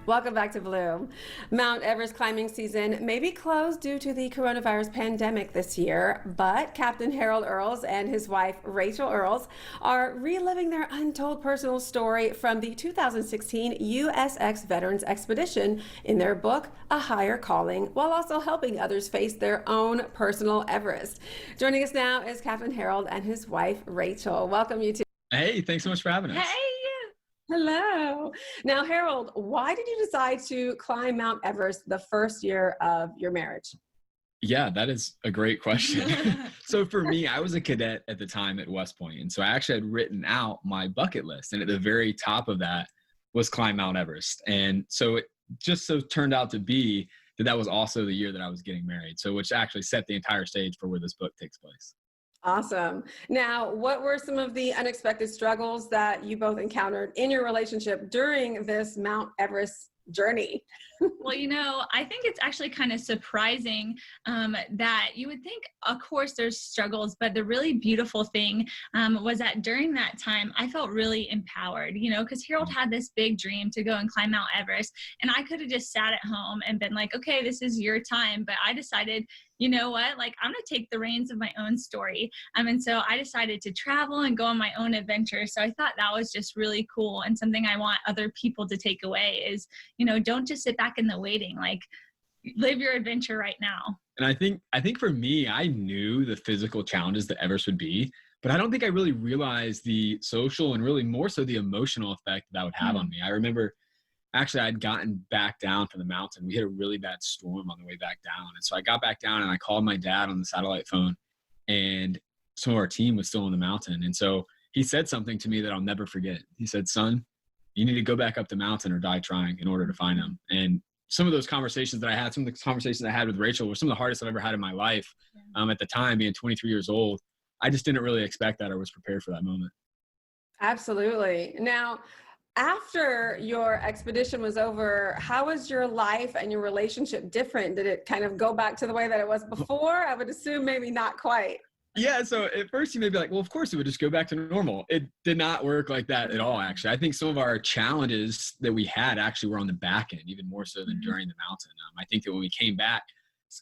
Welcome back to Bloom. Mount Everest climbing season may be closed due to the coronavirus pandemic this year, but Captain Harold Earls and his wife Rachel Earls are reliving their untold personal story from the 2016 USX Veterans Expedition in their book, A Higher Calling, while also helping others face their own personal Everest. Joining us now is Captain Harold and his wife Rachel. Welcome, you two. Hey, thanks so much for having us. Hey! Hello. Now, Harold, why did you decide to climb Mount Everest the first year of your marriage? Yeah, that is a great question. So for me, I was a cadet at the time at West Point. And so I actually had written out my bucket list. And at the very top of that was climb Mount Everest. And so it just so turned out to be that that was also the year that I was getting married. So which actually set the entire stage for where this book takes place. Awesome. Now, what were some of the unexpected struggles that you both encountered in your relationship during this Mount Everest journey? Well, I think it's actually kind of surprising that you would think, of course, there's struggles, but the really beautiful thing was that during that time, I felt really empowered, because Harold had this big dream to go and climb Mount Everest, and I could have just sat at home and been like, okay, this is your time. But I decided, you know what, like, I'm going to take the reins of my own story. And so I decided to travel and go on my own adventure. So I thought that was just really cool. And something I want other people to take away is, don't just sit back in the waiting, like live your adventure right now. And I think for me, I knew the physical challenges that Everest would be, but I don't think I really realized the social and really more so the emotional effect that would have on me. I remember actually I'd gotten back down from the mountain. We had a really bad storm on the way back down. And so I got back down and I called my dad on the satellite phone, and some of our team was still on the mountain. And so he said something to me that I'll never forget. He said, "Son, you need to go back up the mountain or die trying in order to find him." And some of those conversations that I had, some of the conversations I had with Rachel were some of the hardest I've ever had in my life. At the time, being 23 years old, I just didn't really expect that or was prepared for that moment. Absolutely. Now, after your expedition was over, how was your life and your relationship different? Did it kind of go back to the way that it was before? I would assume maybe not quite. Yeah, so at first you may be like, well, of course it would just go back to normal. It did not work like that at all, actually. I think some of our challenges that we had actually were on the back end, even more so than during the mountain. I think that when we came back,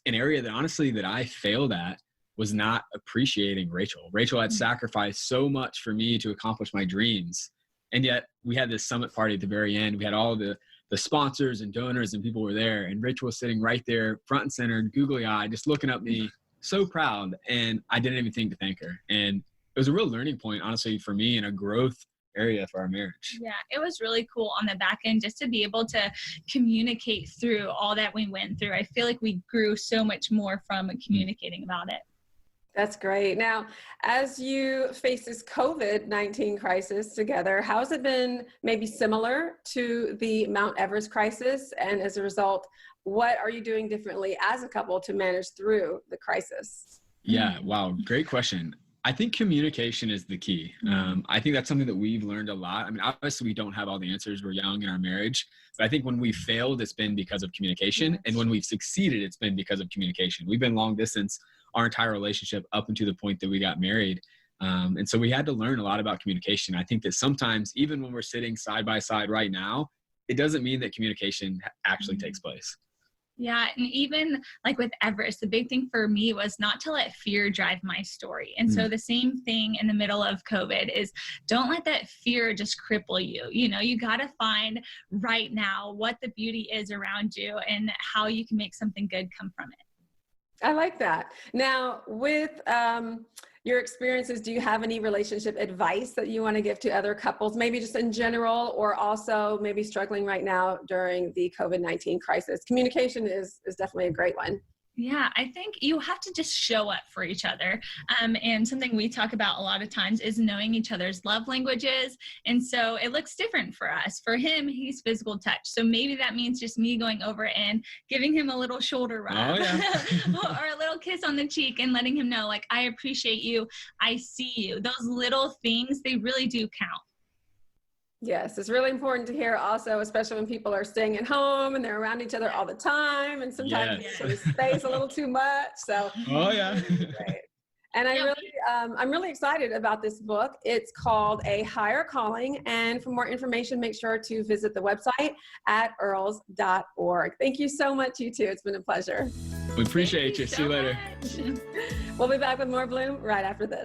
an area that honestly that I failed at was not appreciating Rachel. Rachel had sacrificed so much for me to accomplish my dreams. And yet we had this summit party at the very end. We had all the sponsors and donors and people were there. And Rachel was sitting right there, front and center, googly eyed, just looking at me, so proud. And I didn't even think to thank her. And it was a real learning point, honestly, for me, and a growth area for our marriage. Yeah, it was really cool on the back end just to be able to communicate through all that we went through. I feel like we grew so much more from communicating about it. That's great. Now, as you face this COVID-19 crisis together, how has it been maybe similar to the Mount Everest crisis? And as a result, what are you doing differently as a couple to manage through the crisis? Yeah, wow, great question. I think communication is the key. I think that's something that we've learned a lot. I mean, obviously we don't have all the answers. We're young in our marriage, but I think when we failed, it's been because of communication. And when we've succeeded, it's been because of communication. We've been long distance our entire relationship up until the point that we got married. And so we had to learn a lot about communication. I think that sometimes, even when we're sitting side by side right now, it doesn't mean that communication actually takes place. Yeah, and even like with Everest, the big thing for me was not to let fear drive my story. And so the same thing in the middle of COVID is don't let that fear just cripple you. You got to find right now what the beauty is around you and how you can make something good come from it. I like that. Now, with your experiences, do you have any relationship advice that you want to give to other couples, maybe just in general, or also maybe struggling right now during the COVID-19 crisis? Communication is definitely a great one. Yeah, I think you have to just show up for each other. And something we talk about a lot of times is knowing each other's love languages. And so it looks different for us. For him, he's physical touch. So maybe that means just me going over and giving him a little shoulder rub or a little kiss on the cheek and letting him know, like, I appreciate you. I see you. Those little things, they really do count. Yes, it's really important to hear also, especially when people are staying at home and they're around each other all the time, and sometimes they space a little too much. So, oh yeah. Great. And Yeah, I'm really excited about this book. It's called A Higher Calling. And for more information, make sure to visit the website at earls.org. Thank you so much, you two. It's been a pleasure. We appreciate you. See you later. much. We'll be back with more Bloom right after this.